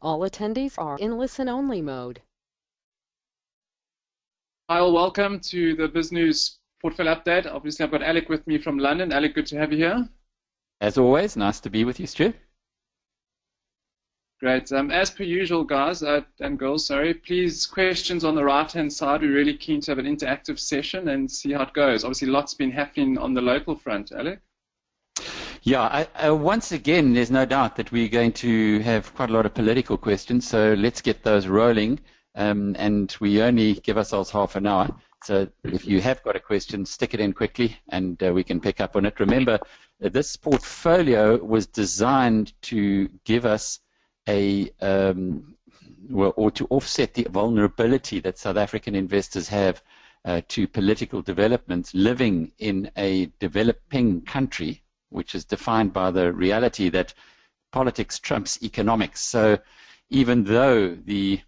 All attendees are in listen-only mode. Hi, all. Welcome to the Biznews portfolio update. Obviously, I've got Alec with me from London. Alec, good to have you here. As always, nice to be with you, Stu. Great. As per usual, guys and girls, sorry, please questions on the right-hand side. We're really keen to have an interactive session and see how it goes. Obviously, lots been happening on the local front, Alec. Yeah, once again, there's no doubt that we're going to have quite a lot of political questions, so let's get those rolling. And we only give ourselves half an hour. So if you have got a question, stick it in quickly and we can pick up on it. Remember, this portfolio was designed to give us or to offset the vulnerability that South African investors have to political developments living in a developing country, which is defined by the reality that politics trumps economics. So even though the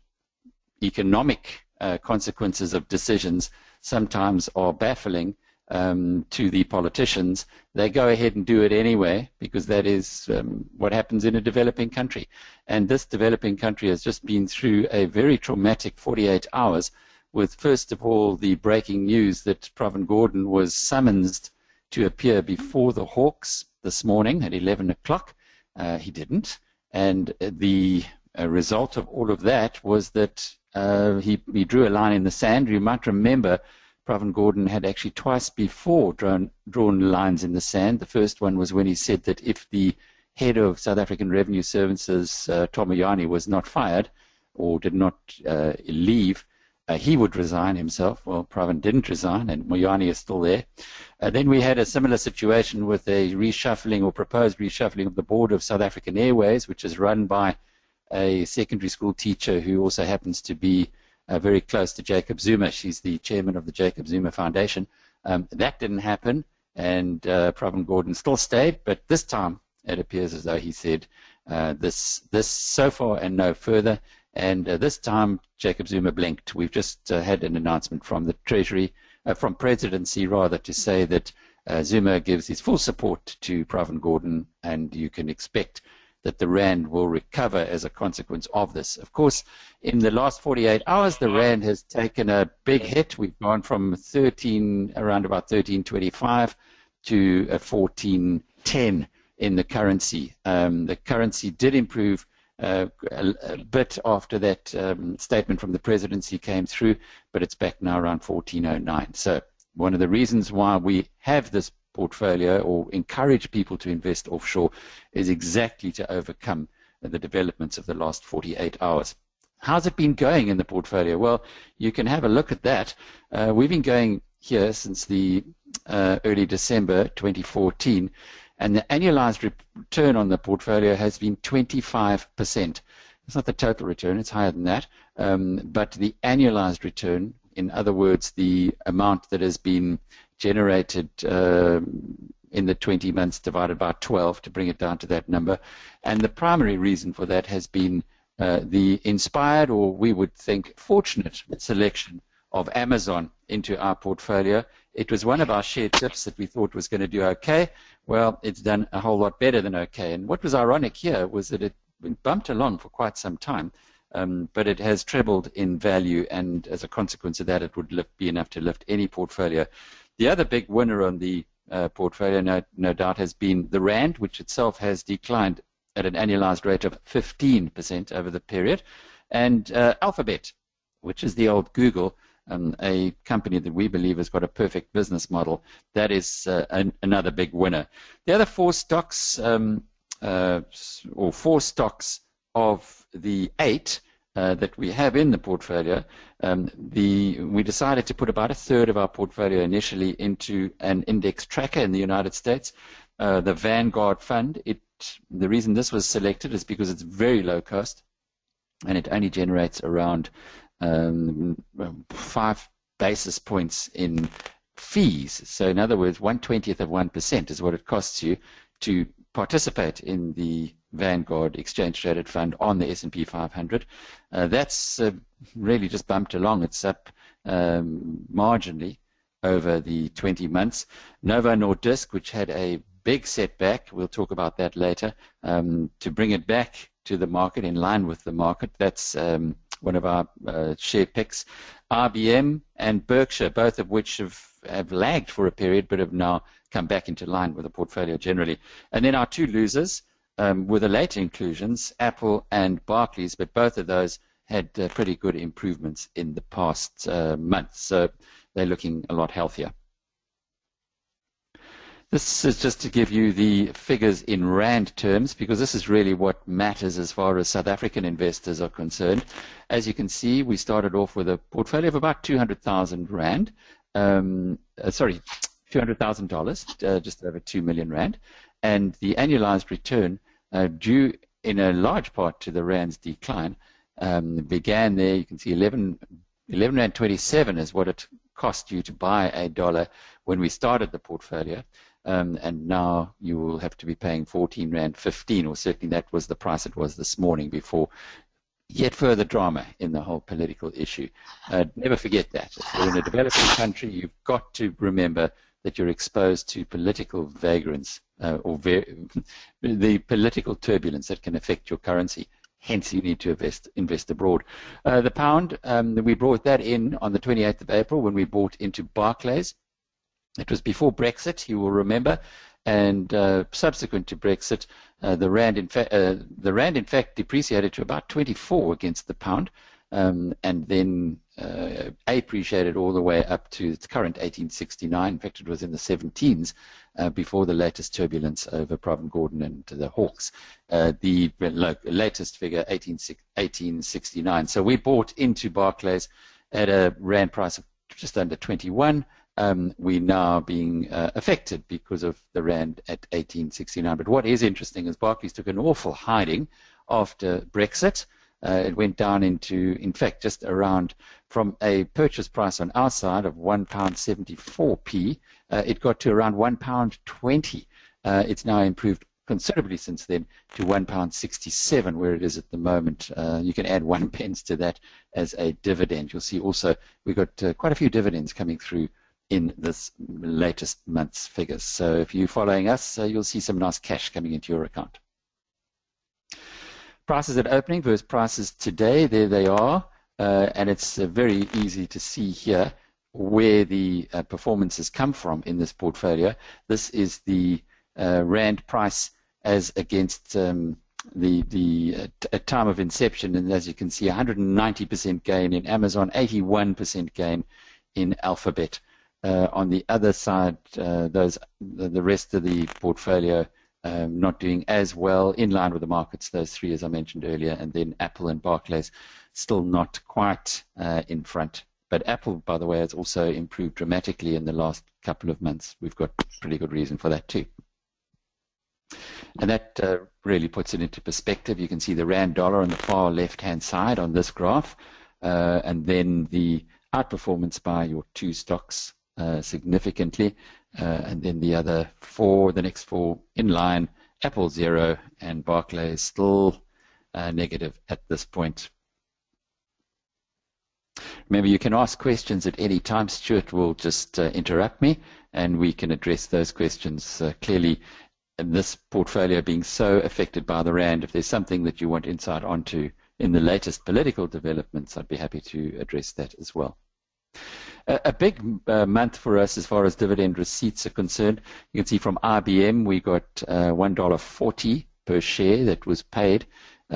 economic consequences of decisions sometimes are baffling to the politicians, they go ahead and do it anyway because that is what happens in a developing country. And this developing country has just been through a very traumatic 48 hours with, first of all, the breaking news that Pravin Gordhan was summoned to appear before the Hawks this morning at 11 o'clock. He didn't. And the result of all of that was that he drew a line in the sand. You might remember Pravin Gordhan had actually twice before drawn lines in the sand. The first one was when he said that if the head of South African Revenue Services, Tom Moyane, was not fired or did not leave, he would resign himself. Well, Pravin didn't resign, and Moyane is still there. Then we had a similar situation with a reshuffling or proposed reshuffling of the board of South African Airways, which is run by a secondary school teacher who also happens to be very close to Jacob Zuma. She's the chairman of the Jacob Zuma Foundation. That didn't happen, and Pravin Gordhan still stayed, but this time it appears as though he said this so far and no further. And this time, Jacob Zuma blinked. We've just had an announcement from the Treasury, from Presidency rather, to say that Zuma gives his full support to Pravin Gordhan, and you can expect that the Rand will recover as a consequence of this. Of course, in the last 48 hours, the Rand has taken a big hit. We've gone from around about 13.25 to 14.10 in the currency. The currency did improve a bit after that statement from the presidency came through, but it's back now around 14.09. So one of the reasons why we have this portfolio or encourage people to invest offshore is exactly to overcome the developments of the last 48 hours. How's it been going in the portfolio? Well, you can have a look at that. We've been going here since the early December 2014, and the annualized return on the portfolio has been 25%. It's not the total return, it's higher than that, but the annualized return, in other words, the amount that has been generated in the 20 months divided by 12 to bring it down to that number. And the primary reason for that has been the inspired, or we would think fortunate, selection of Amazon into our portfolio. It was one of our share tips that we thought was going to do okay. Well, it's done a whole lot better than okay. And what was ironic here was that it bumped along for quite some time, but it has trebled in value, and as a consequence of that, it would be enough to lift any portfolio. The other big winner on the portfolio, no doubt, has been the Rand, which itself has declined at an annualized rate of 15% over the period, and Alphabet, which is the old Google, a company that we believe has got a perfect business model. That is another big winner. The other four stocks, or four stocks of the 8 that we have in the portfolio, we decided to put about a third of our portfolio initially into an index tracker in the United States, the Vanguard fund. The reason this was selected is because it's very low cost, and it only generates around 5 basis points in fees. So in other words, 1/20th of 1% is what it costs you to participate in the Vanguard exchange-traded fund on the S&P 500. That's really just bumped along. It's up marginally over the 20 months. Novo Nordisk, which had a big setback, we'll talk about that later, to bring it back to the market, in line with the market. That's one of our share picks. IBM and Berkshire, both of which have lagged for a period but have now come back into line with the portfolio generally. And then our two losers were the later inclusions, Apple and Barclays, but both of those had pretty good improvements in the past month, so they're looking a lot healthier. This is just to give you the figures in rand terms, because this is really what matters as far as South African investors are concerned. As you can see, we started off with a portfolio of about 200,000 rand, sorry, $200,000, just over 2 million rand, and the annualized return, due in a large part to the rand's decline, began there. You can see 11 rand 27 is what it cost you to buy a dollar when we started the portfolio, and now you will have to be paying 14 rand 15, or certainly that was the price it was this morning, before yet further drama in the whole political issue. Never forget that. If you're in a developing country, you've got to remember that you're exposed to political vagrants, or the political turbulence that can affect your currency. Hence, you need to invest abroad. The pound, we brought that in on the 28th of April when we bought into Barclays. It was before Brexit, you will remember, and subsequent to Brexit, the rand in fact depreciated to about 24 against the pound, and then appreciated all the way up to its current 1869. In fact, it was in the 17s before the latest turbulence over Provan Gordon and the Hawks. The latest figure, 1869. So we bought into Barclays at a rand price of just under 21. We're now being affected because of the rand at 1869. But what is interesting is Barclays took an awful hiding after Brexit. It went down into, in fact, just around, from a purchase price on our side of £1.74p, it got to around £1.20. It's now improved considerably since then to £1.67, where it is at the moment. You can add 1 pence to that as a dividend. You'll see also we've got quite a few dividends coming through in this latest month's figures. So if you're following us, you'll see some nice cash coming into your account. Prices at opening versus prices today, there they are, and it's very easy to see here where the performance has come from in this portfolio. This is the rand price as against the time of inception, and as you can see, 190% gain in Amazon, 81% gain in Alphabet. On the other side, the rest of the portfolio not doing as well, in line with the markets, those three as I mentioned earlier, and then Apple and Barclays still not quite in front. But Apple, by the way, has also improved dramatically in the last couple of months. We've got pretty good reason for that too. And that really puts it into perspective. You can see the rand dollar on the far left-hand side on this graph, and then the outperformance by your two stocks significantly, and then the other four, the next four in line, Apple 0 and Barclays still negative at this point. Remember, you can ask questions at any time. Stuart will just interrupt me and we can address those questions clearly. And this portfolio being so affected by the rand, if there's something that you want insight onto in the latest political developments, I'd be happy to address that as well. A big month for us as far as dividend receipts are concerned. You can see from IBM we got $1.40 per share that was paid. We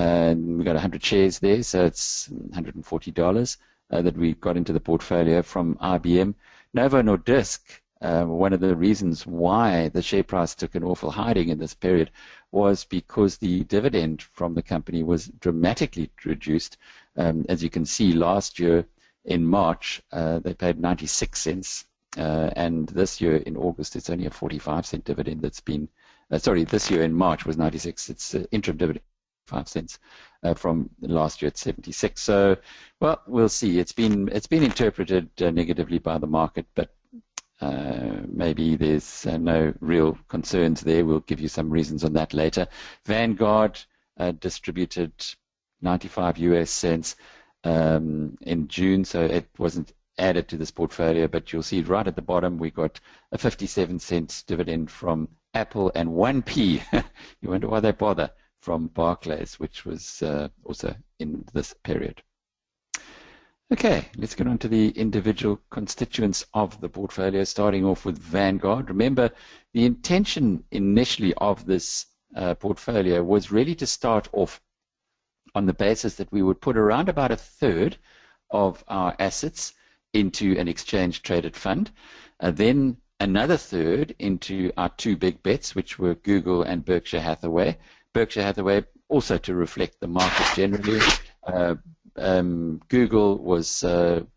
got 100 shares there, so it's $140 that we got into the portfolio from IBM. Novo Nordisk, one of the reasons why the share price took an awful hiding in this period was because the dividend from the company was dramatically reduced. As you can see, last year in March, they paid 96 cents, and this year in August, it's only a 45-cent dividend that's been, sorry, this year in March was 96. It's interim dividend, 5 cents from last year at 76. So, well, we'll see. It's been interpreted negatively by the market, but maybe there's no real concerns there. We'll give you some reasons on that later. Vanguard distributed 95 US cents in June, so it wasn't added to this portfolio, but you'll see right at the bottom we got a 57 cents dividend from Apple and 1p. You wonder why they bother. from Barclays, which was also in this period. Okay, let's get on to the individual constituents of the portfolio, starting off with Vanguard. Remember, the intention initially of this portfolio was really to start off on the basis that we would put around about a third of our assets into an exchange-traded fund, then another third into our two big bets, which were Google and Berkshire Hathaway. Berkshire Hathaway also to reflect the market generally. Google was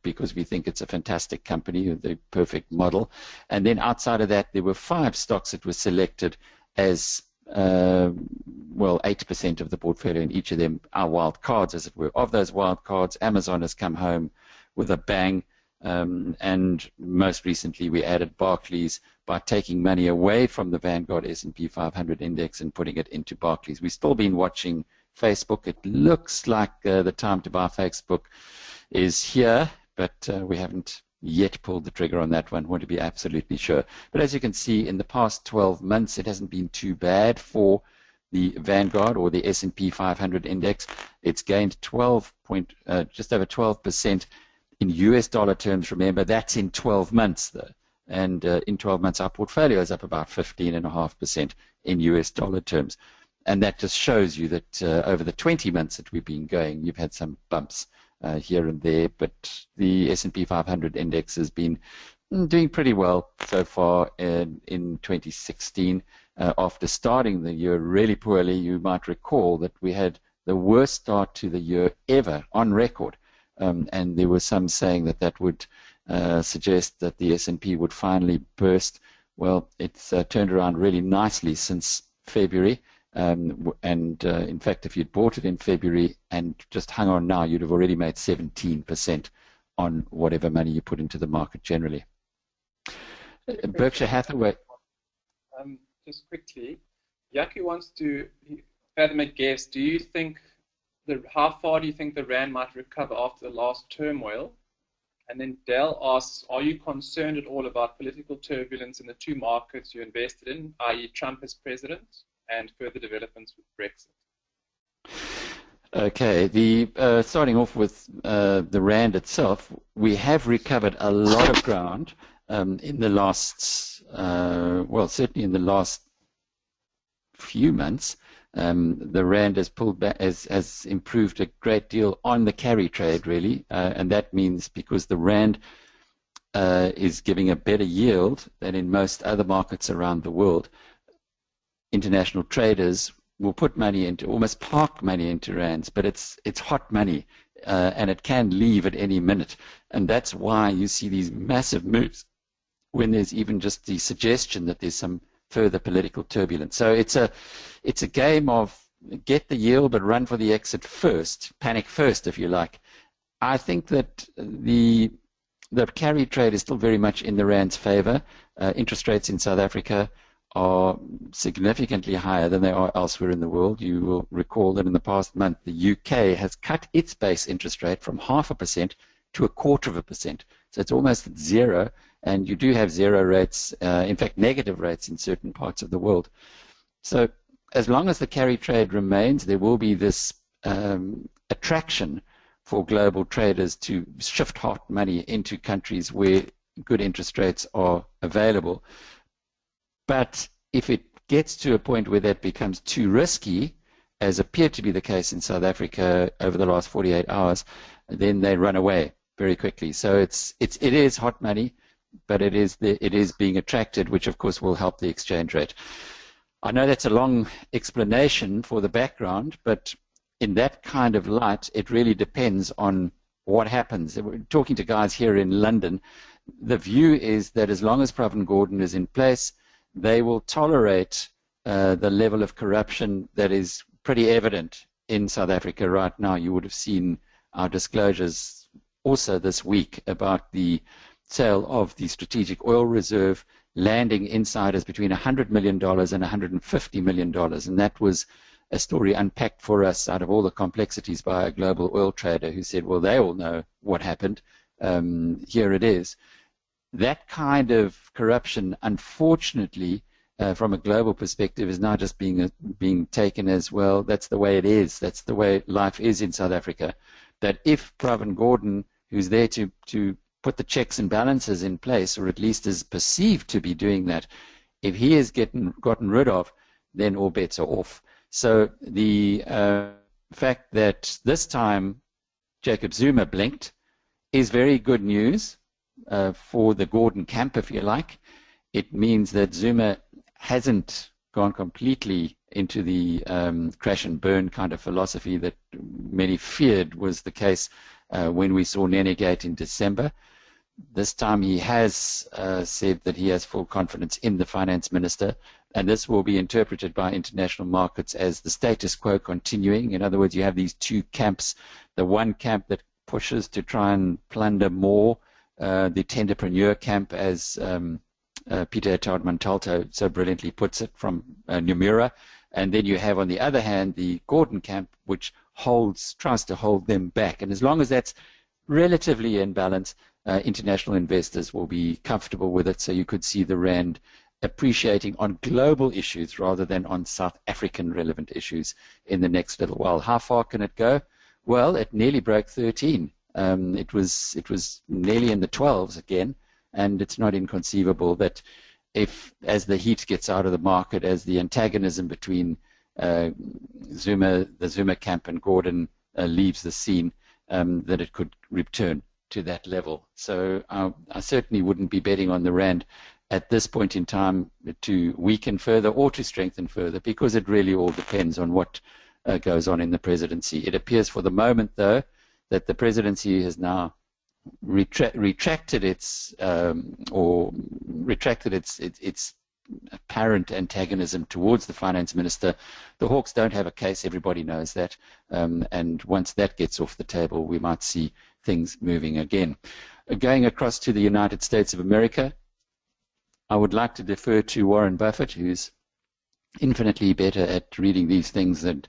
because we think it's a fantastic company, the perfect model. And then outside of that, there were 5 stocks that were selected as, well, 8% of the portfolio, and each of them are wild cards, as it were. Of those wild cards, Amazon has come home with a bang. And most recently, we added Barclays by taking money away from the Vanguard S&P 500 index and putting it into Barclays. We've still been watching Facebook. It looks like the time to buy Facebook is here, but we haven't yet pulled the trigger on that one. Want to be absolutely sure. But as you can see, in the past 12 months, it hasn't been too bad for the Vanguard or the S&P 500 index. It's gained just over 12%. In US dollar terms, remember, that's in 12 months, though. And in 12 months, our portfolio is up about 15.5% in US dollar terms. And that just shows you that over the 20 months that we've been going, you've had some bumps here and there. But the S&P 500 index has been doing pretty well so far in 2016. After starting the year really poorly, you might recall that we had the worst start to the year ever on record. And there were some saying that that would suggest that the S&P would finally burst. Well, it's turned around really nicely since February. In fact, if you'd bought it in February and just hung on now, you'd have already made 17% on whatever money you put into the market generally. Berkshire Hathaway. Just quickly, Yaki wants to fathom a guess. Do you think how far do you think the Rand might recover after the last turmoil? And then Dell asks, are you concerned at all about political turbulence in the 2 markets you invested in, i.e. Trump as president and further developments with Brexit? Okay, starting off with the Rand itself, we have recovered a lot of ground in the last, well, certainly in the last few months. The Rand has pulled back, has improved a great deal on the carry trade, really, and that means because the Rand is giving a better yield than in most other markets around the world, international traders will put money into, almost park money into Rands, but it's hot money, and it can leave at any minute, and that's why you see these massive moves when there's even just the suggestion that there's some further political turbulence. So it's a game of get the yield but run for the exit first, panic first if you like. I think that the carry trade is still very much in the Rand's favor. Interest rates in South Africa are significantly higher than they are elsewhere in the world. You will recall that in the past month the UK has cut its base interest rate from 0.5% to 0.25%. So it's almost at zero. And you do have zero rates, in fact negative rates in certain parts of the world. So as long as the carry trade remains, there will be this attraction for global traders to shift hot money into countries where good interest rates are available. But if it gets to a point where that becomes too risky, as appeared to be the case in South Africa over the last 48 hours, then they run away very quickly. So it is hot money, but it is being attracted, which of course will help the exchange rate. I know that's a long explanation for the background, but in that kind of light, it really depends on what happens. We're talking to guys here in London. The view is that as long as Pravin Gordhan is in place, they will tolerate the level of corruption that is pretty evident in South Africa right now. You would have seen our disclosures also this week about the sale of the strategic oil reserve landing insiders between $100 million and $150 million. And that was a story unpacked for us out of all the complexities by a global oil trader who said, well, they all know what happened. Here it is. That kind of corruption, unfortunately, from a global perspective is now just being taken as, well, that's the way it is. That's the way life is in South Africa. That if Pravin Gordhan, who's there to put the checks and balances in place, or at least is perceived to be doing that, if he is gotten rid of, then all bets are off. So the fact that this time Jacob Zuma blinked is very good news for the Gordhan camp, if you like. It means that Zuma hasn't gone completely into the crash and burn kind of philosophy that many feared was the case when we saw Nenegate in December. This time he has said that he has full confidence in the finance minister, and this will be interpreted by international markets as the status quo continuing. In other words, you have these two camps. The one camp that pushes to try and plunder more, the tenderpreneur camp, as Peter Todd-Montalto so brilliantly puts it, from Nomura. And then you have, on the other hand, the Gordhan camp, which tries to hold them back. And as long as that's relatively in balance, international investors will be comfortable with it. So you could see the rand appreciating on global issues rather than on South African relevant issues in the next little while. How far can it go? Well, it nearly broke 13. It was nearly in the 12s again, and it's not inconceivable that if, as the heat gets out of the market, as the antagonism between the Zuma camp and Gordhan leaves the scene, that it could return to that level. So I certainly wouldn't be betting on the rand at this point in time to weaken further or to strengthen further, because it really all depends on what goes on in the presidency. It appears for the moment, though, that the presidency has now retracted its apparent antagonism towards the finance minister. The Hawks don't have a case, everybody knows that, and once that gets off the table, we might see things moving again. Going across to the United States of America, I would like to defer to Warren Buffett, who's infinitely better at reading these things than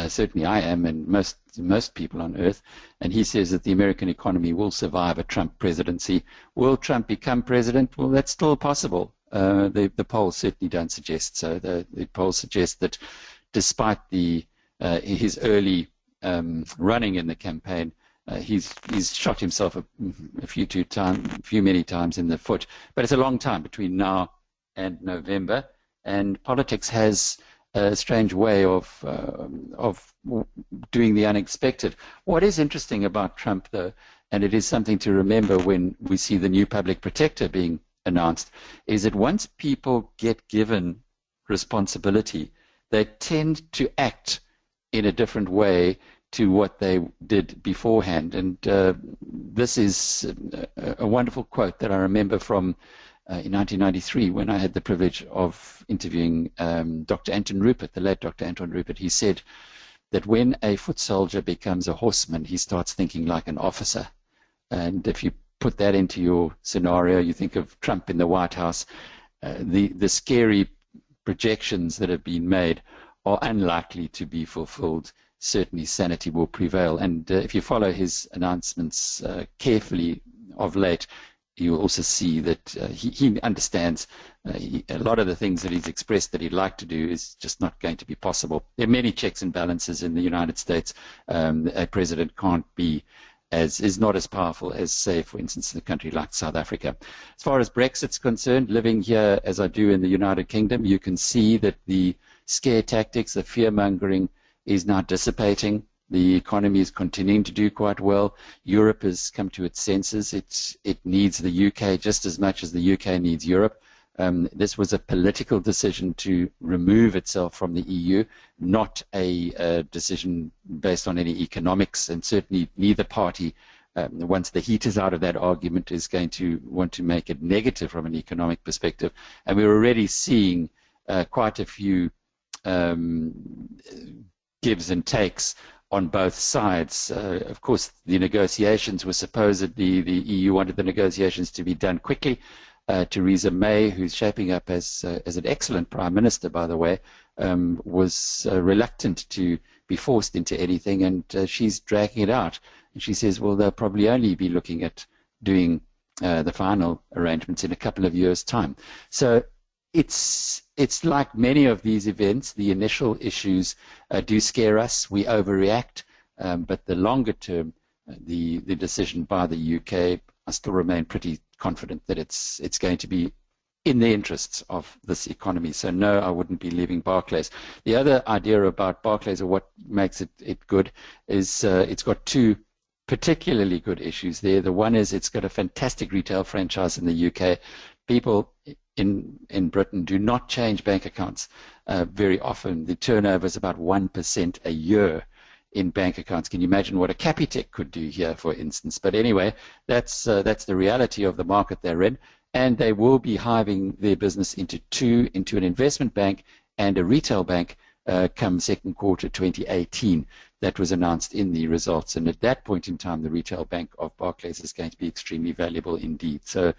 certainly I am, and most people on earth. And he says that the American economy will survive a Trump presidency. Will Trump become president? Well, that's still possible. The polls certainly don't suggest so. The polls suggest that despite his early running in the campaign, he's shot himself many times in the foot. But it's a long time between now and November, and politics has a strange way of doing the unexpected. What is interesting about Trump, though, and it is something to remember when we see the new public protector being announced, is that once people get given responsibility, they tend to act in a different way to what they did beforehand. And this is a wonderful quote that I remember from in 1993 when I had the privilege of interviewing Dr. Anton Rupert, the late Dr. Anton Rupert. He said that when a foot soldier becomes a horseman, he starts thinking like an officer. And if you put that into your scenario, you think of Trump in the White House, the scary projections that have been made are unlikely to be fulfilled. Certainly sanity will prevail. And if you follow his announcements carefully of late, you'll also see that he understands a lot of the things that he's expressed that he'd like to do is just not going to be possible. There are many checks and balances in the United States. A president can't be is not as powerful as, say, for instance, a country like South Africa. As far as Brexit's concerned, living here as I do in the United Kingdom, you can see that the scare tactics, the fear-mongering is now dissipating. The economy is continuing to do quite well. Europe has come to its senses. It needs the UK just as much as the UK needs Europe. This was a political decision to remove itself from the EU, not a decision based on any economics, and certainly neither party, once the heat is out of that argument, is going to want to make it negative from an economic perspective. And we're already seeing quite a few gives and takes on both sides. Of course, the negotiations were supposedly, the EU wanted the negotiations to be done quickly. Theresa May, who's shaping up as an excellent Prime Minister, by the way, was reluctant to be forced into anything, and she's dragging it out. And she says, well, they'll probably only be looking at doing the final arrangements in a couple of years' time. So it's like many of these events. The initial issues do scare us. We overreact, but the longer term, the decision by the UK, I still remain pretty confident that it's going to be in the interests of this economy. So no, I wouldn't be leaving Barclays. The other idea about Barclays, or what makes it good, is it's got two particularly good issues there. The one is it's got a fantastic retail franchise in the UK. People in Britain do not change bank accounts very often. The turnover is about 1% a year in bank accounts. Can you imagine what a Capitec could do here, for instance? But anyway, that's the reality of the market they're in. And they will be hiving their business into an investment bank and a retail bank come second quarter 2018. That was announced in the results. And at that point in time, the retail bank of Barclays is going to be extremely valuable indeed. So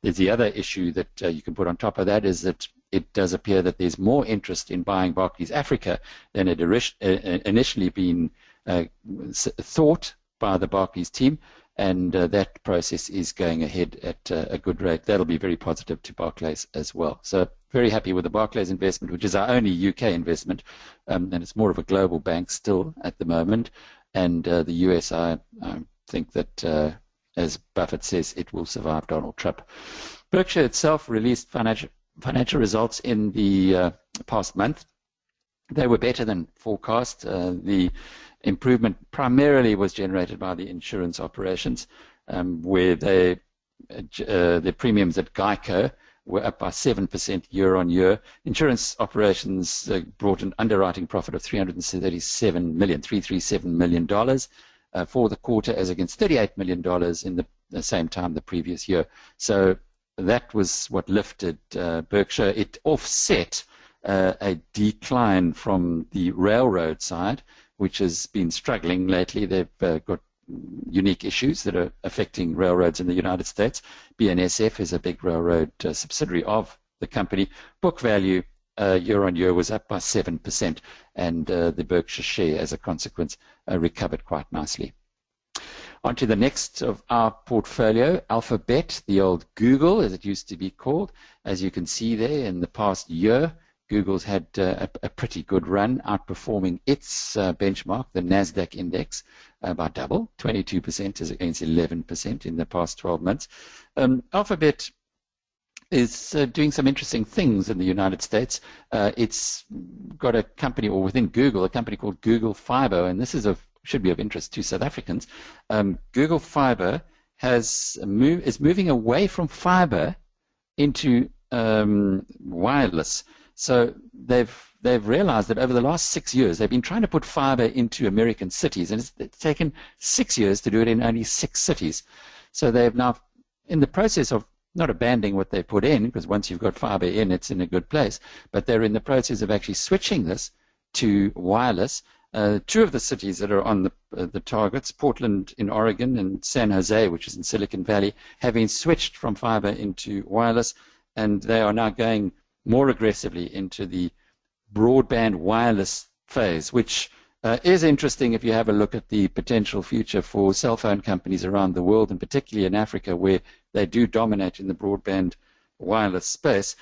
there's the other issue that you can put on top of that, is that it does appear that there's more interest in buying Barclays Africa than had initially been thought by the Barclays team. And that process is going ahead at a good rate. That'll be very positive to Barclays as well. So very happy with the Barclays investment, which is our only UK investment, and it's more of a global bank still at the moment. And the US, I think that, as Buffett says, it will survive Donald Trump. Berkshire itself released financial results in the past month. They were better than forecast. The improvement primarily was generated by the insurance operations, where the premiums at Geico were up by 7% year on year. Insurance operations brought an underwriting profit of $337 million for the quarter, as against $38 million in the same time the previous year. So that was what lifted Berkshire. It offset a decline from the railroad side, which has been struggling lately. They've got unique issues that are affecting railroads in the United States. BNSF is a big railroad subsidiary of the company. Book value year on year was up by 7%, and the Berkshire share, as a consequence, recovered quite nicely. On to the next of our portfolio, Alphabet, the old Google, as it used to be called. As you can see there, in the past year, Google's had a pretty good run, outperforming its benchmark, the NASDAQ index, by double, 22% as against 11% in the past 12 months. Alphabet is doing some interesting things in the United States. It's got a company, or within Google, a company called Google Fiber, and this should be of interest to South Africans. Google Fiber is moving away from fiber into wireless. So they've realized that over the last 6 years, they've been trying to put fiber into American cities, and it's taken 6 years to do it in only 6 cities. So they've now, in the process of not abandoning what they put in, because once you've got fiber in, it's in a good place, but they're in the process of actually switching this to wireless. 2 of the cities that are on the targets, Portland in Oregon and San Jose, which is in Silicon Valley, have been switched from fiber into wireless, and they are now going more aggressively into the broadband wireless phase, which is interesting if you have a look at the potential future for cell phone companies around the world, and particularly in Africa, where they do dominate in the broadband wireless space.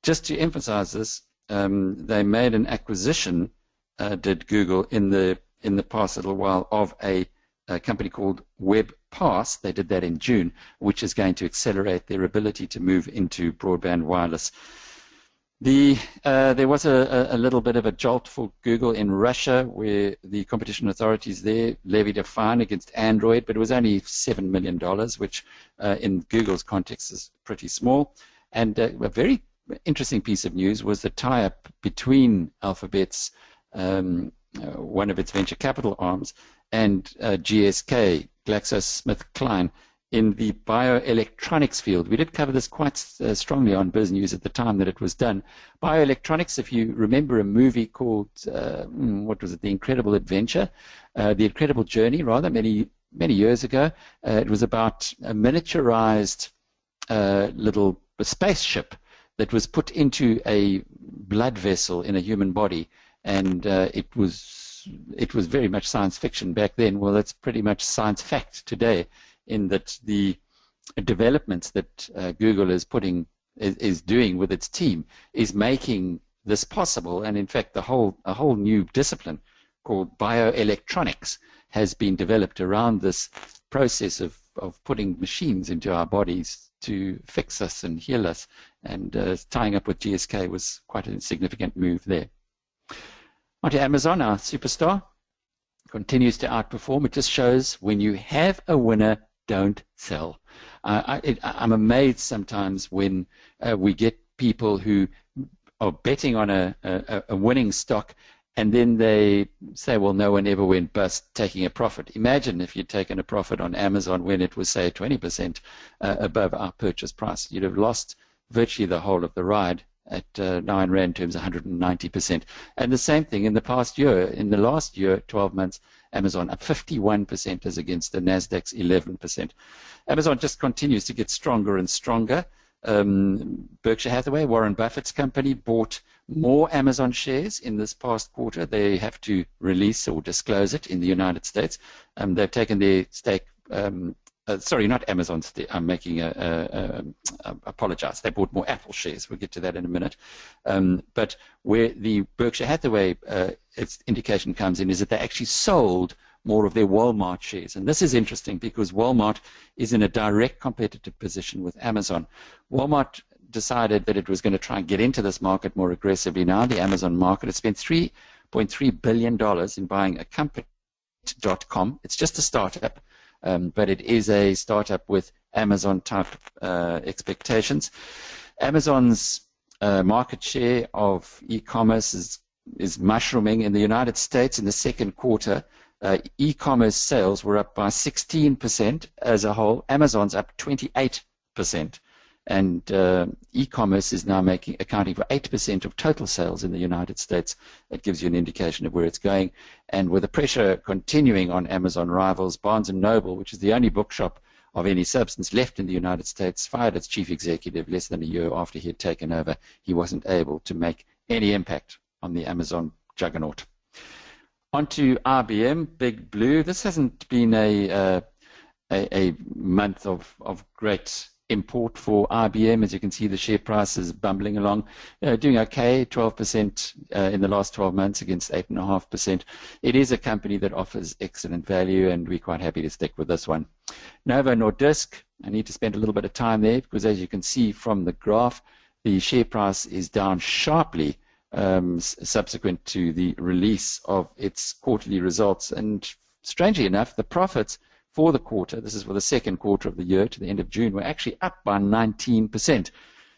Just to emphasize this, they made an acquisition, did Google, in the past little while, of a company called WebPass. They did that in June, which is going to accelerate their ability to move into broadband wireless. There was a little bit of a jolt for Google in Russia, where the competition authorities there levied a fine against Android, but it was only $7 million, which in Google's context is pretty small. And a very interesting piece of news was the tie-up between Alphabet's, one of its venture capital arms, and GSK, GlaxoSmithKline, in the bioelectronics field. We did cover this quite strongly on Biznews at the time that it was done. Bioelectronics, if you remember a movie called, what was it, The Incredible Adventure, The Incredible Journey, rather, many years ago. It was about a miniaturized little spaceship that was put into a blood vessel in a human body, and it was very much science fiction back then. Well, it's pretty much science fact today, in that the developments that Google is putting is doing with its team is making this possible. And in fact, a whole new discipline called bioelectronics has been developed around this process of putting machines into our bodies to fix us and heal us. And tying up with GSK was quite a significant move there. On to Amazon, our superstar, continues to outperform. It just shows when you have a winner, don't sell. I'm amazed sometimes when we get people who are betting on a winning stock, and then they say, well, no one ever went bust taking a profit. Imagine if you'd taken a profit on Amazon when it was, say, 20% above our purchase price. You'd have lost virtually the whole of the ride. At now in Rand terms, 190%. And the same thing in the past year. In the last year, 12 months, Amazon up 51% as against the NASDAQ's 11%. Amazon just continues to get stronger and stronger. Berkshire Hathaway, Warren Buffett's company, bought more Amazon shares in this past quarter. They have to release or disclose it in the United States. They've taken their stake. Sorry, not Amazon. I'm making apologize. They bought more Apple shares. We'll get to that in a minute. But where the Berkshire Hathaway its indication comes in is that they actually sold more of their Walmart shares. And this is interesting because Walmart is in a direct competitive position with Amazon. Walmart decided that it was going to try and get into this market more aggressively now, the Amazon market. It spent $3.3 billion in buying a company, .com. It's just a startup. But it is a startup with Amazon-type expectations. Amazon's market share of e-commerce is mushrooming in the United States. In the second quarter, e-commerce sales were up by 16% as a whole. Amazon's up 28%. And e-commerce is now accounting for 8% of total sales in the United States. It gives you an indication of where it's going. And with the pressure continuing on Amazon rivals, Barnes & Noble, which is the only bookshop of any substance left in the United States, fired its chief executive less than a year after he had taken over. He wasn't able to make any impact on the Amazon juggernaut. On to IBM, Big Blue. This hasn't been a month of great import for IBM. As you can see, the share price is bumbling along, doing okay, 12% in the last 12 months against 8.5%. It is a company that offers excellent value, and we're quite happy to stick with this one. Novo Nordisk, I need to spend a little bit of time there because, as you can see from the graph, the share price is down sharply subsequent to the release of its quarterly results. And strangely enough, the profits for the quarter, this is for the second quarter of the year to the end of June, were actually up by 19%.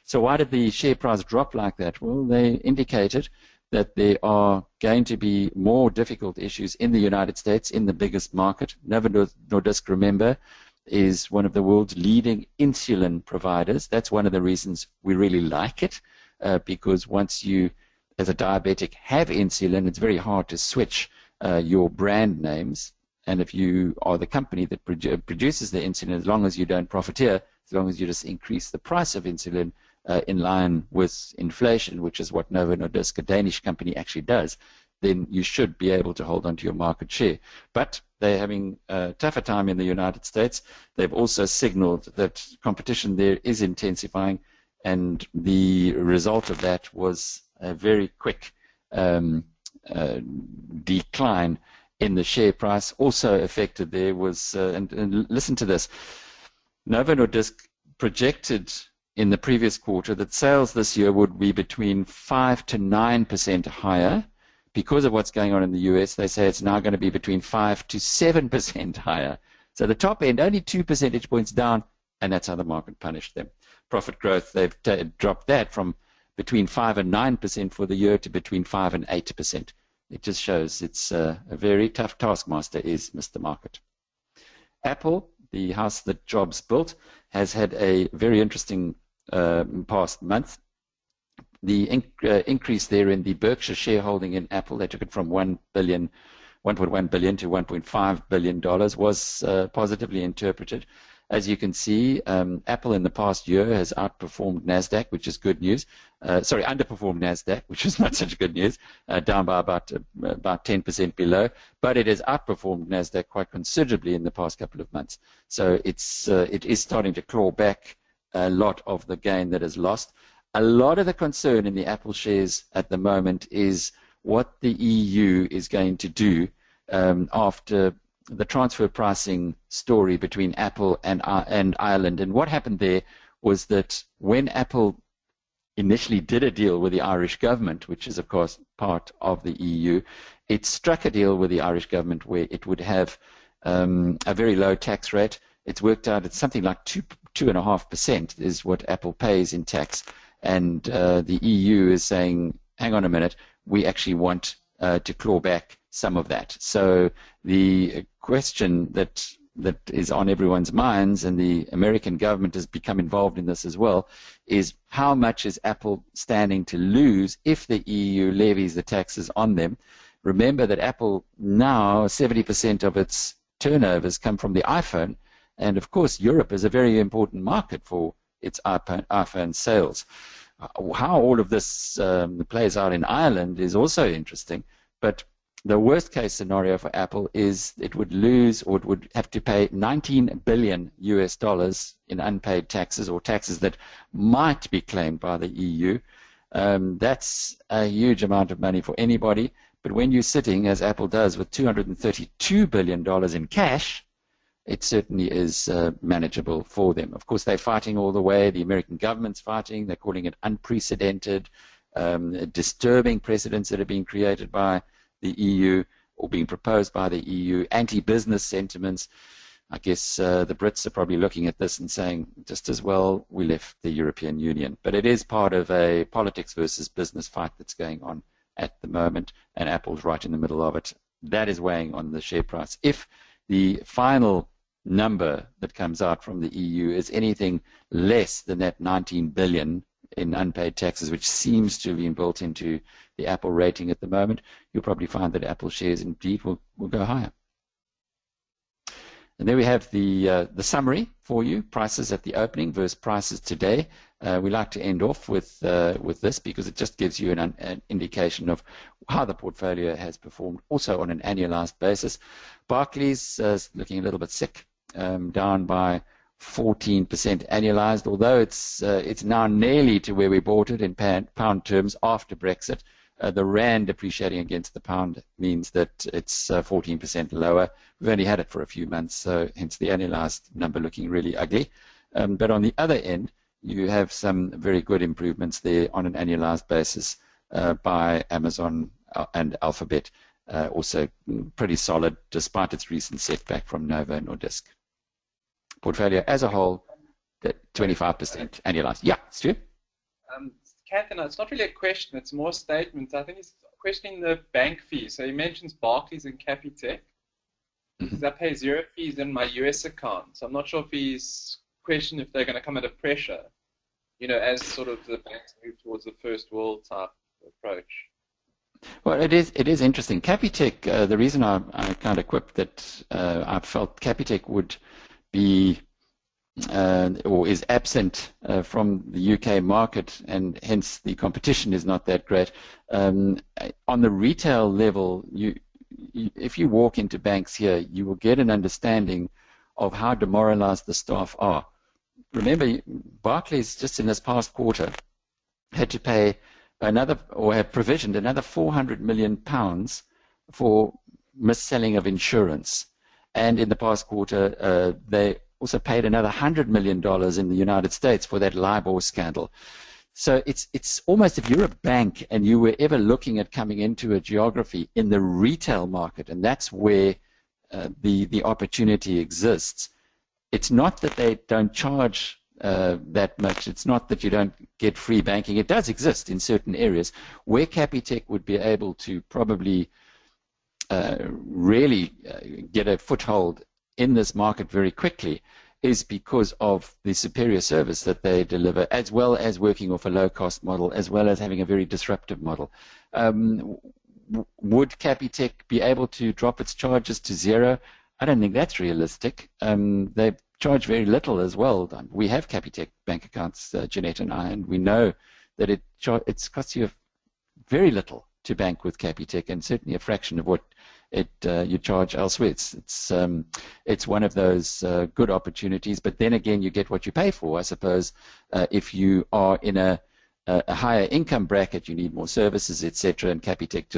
So why did the share price drop like that? Well, they indicated that there are going to be more difficult issues in the United States, in the biggest market. Novo Nordisk, remember, is one of the world's leading insulin providers. That's one of the reasons we really like it, because once you, as a diabetic, have insulin, it's very hard to switch your brand names. And if you are the company that produces the insulin, as long as you don't profiteer, as long as you just increase the price of insulin in line with inflation, which is what Novo Nordisk, a Danish company, actually does, then you should be able to hold on to your market share. But they're having a tougher time in the United States. They've also signaled that competition there is intensifying, and the result of that was a very quick decline in the share price. Also affected there was, and listen to this, Novo Nordisk projected in the previous quarter that sales this year would be between 5 to 9% higher. Because of what's going on in the US, they say it's now going to be between 5 to 7% higher. So the top end, only 2 percentage points down, and that's how the market punished them. Profit growth, they've dropped that from between 5 and 9% for the year to between 5 and 8%. It just shows it's a very tough taskmaster is Mr. Market. Apple, the house that Jobs built, has had a very interesting past month. The increase there in the Berkshire shareholding in Apple, they took it from $1.1 billion to $1.5 billion, was positively interpreted. As you can see, Apple in the past year has outperformed NASDAQ, which is good news. Underperformed NASDAQ, which is not such good news, down by about 10% below. But it has outperformed NASDAQ quite considerably in the past couple of months. So it is starting to claw back a lot of the gain that is lost. A lot of the concern in the Apple shares at the moment is what the EU is going to do after the transfer pricing story between Apple and Ireland. And what happened there was that when Apple initially did a deal with the Irish government, which is of course part of the EU, it struck a deal with the Irish government where it would have a very low tax rate. It's worked out at something like 2.5% is what Apple pays in tax. And the EU is saying, hang on a minute, we actually want to claw back some of that. So the question that is on everyone's minds, and the American government has become involved in this as well, is how much is Apple standing to lose if the EU levies the taxes on them? Remember that Apple now, 70% of its turnovers come from the iPhone, and of course Europe is a very important market for its iPhone sales. How all of this plays out in Ireland is also interesting, but the worst case scenario for Apple is it would lose, or it would have to pay $19 billion in unpaid taxes, or taxes that might be claimed by the EU. That's a huge amount of money for anybody, but when you're sitting, as Apple does, with $232 billion in cash, it certainly is manageable for them. Of course, they're fighting all the way. The American government's fighting. They're calling it unprecedented, disturbing precedents that are being created by the EU or being proposed by the EU, anti-business sentiments. I guess the Brits are probably looking at this and saying, just as well we left the European Union. But it is part of a politics versus business fight that's going on at the moment, and Apple's right in the middle of it. That is weighing on the share price. If the final number that comes out from the EU is anything less than that 19 billion in unpaid taxes, which seems to have been built into the Apple rating at the moment, you'll probably find that Apple shares indeed will go higher. And there we have the summary for you, prices at the opening versus prices today. We like to end off with this because it just gives you an indication of how the portfolio has performed, also on an annualized basis. Barclays is looking a little bit sick, down by 14% annualized, although it's now nearly to where we bought it in pound terms after Brexit. The rand depreciating against the pound means that it's 14% lower. We've only had it for a few months, so hence the annualized number looking really ugly. But on the other end, you have some very good improvements there on an annualized basis by Amazon and Alphabet, also pretty solid despite its recent setback from Novo Nordisk. Portfolio as a whole, 25% annualized. Yeah, Stu? Catherine, it's not really a question, it's more a statement. I think he's questioning the bank fees. So he mentions Barclays and Capitec. Because I pay 0 fees in my US account. So I'm not sure if he's questioning if they're going to come under pressure, as sort of the banks move towards the first world type approach. Well, it is interesting. Capitec, the reason I kind of quipped that I felt Capitec would be or is absent from the UK market, and hence the competition is not that great. On the retail level, if you walk into banks here, you will get an understanding of how demoralized the staff are. Remember, Barclays just in this past quarter had to pay another, or have provisioned another £400 million for mis-selling of insurance. And in the past quarter, they also paid another $100 million in the United States for that LIBOR scandal. So it's almost, if you're a bank and you were ever looking at coming into a geography in the retail market, and that's where the opportunity exists. It's not that they don't charge that much. It's not that you don't get free banking. It does exist in certain areas where Capitec would be able to probably really get a foothold in this market very quickly, is because of the superior service that they deliver, as well as working off a low-cost model, as well as having a very disruptive model. Would Capitec be able to drop its charges to zero? I don't think that's realistic. They charge very little as well. We have Capitec bank accounts, Jeanette and I, and we know that it costs you very little to bank with Capitec, and certainly a fraction of what you charge elsewhere. It's one of those good opportunities, but then again, you get what you pay for. I suppose if you are in a higher income bracket, you need more services, etc. And Capitec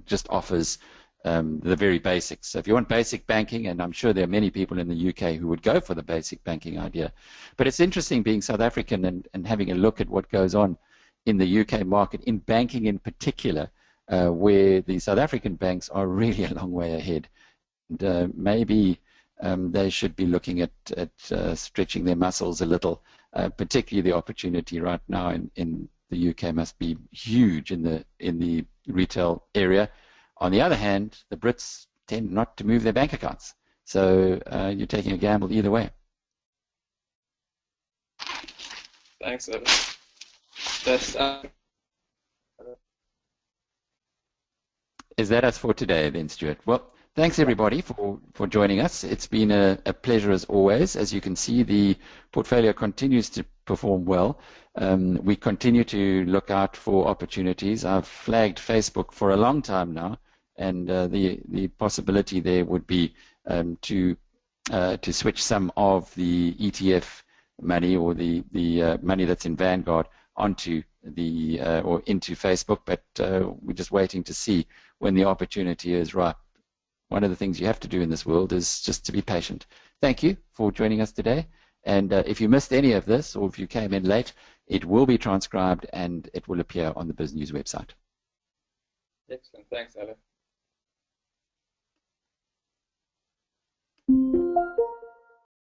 just offers the very basics. So if you want basic banking, and I'm sure there are many people in the UK who would go for the basic banking idea, but it's interesting being South African and having a look at what goes on in the UK market, in banking in particular, where the South African banks are really a long way ahead. And maybe they should be looking at stretching their muscles a little, particularly the opportunity right now in the UK must be huge in the retail area. On the other hand, the Brits tend not to move their bank accounts. So you're taking a gamble either way. Thanks, Evan. That's, Is that us for today then, Stuart? Well, thanks everybody for joining us. It's been a pleasure as always. As you can see, the portfolio continues to perform well. We continue to look out for opportunities. I've flagged Facebook for a long time now, and the possibility there would be to switch some of the ETF money or the money that's in Vanguard onto or into Facebook, but we're just waiting to see when the opportunity is right. One of the things you have to do in this world is just to be patient. Thank you for joining us today, and if you missed any of this or if you came in late, it will be transcribed and it will appear on the Biznews website. Excellent. Thanks, Alan.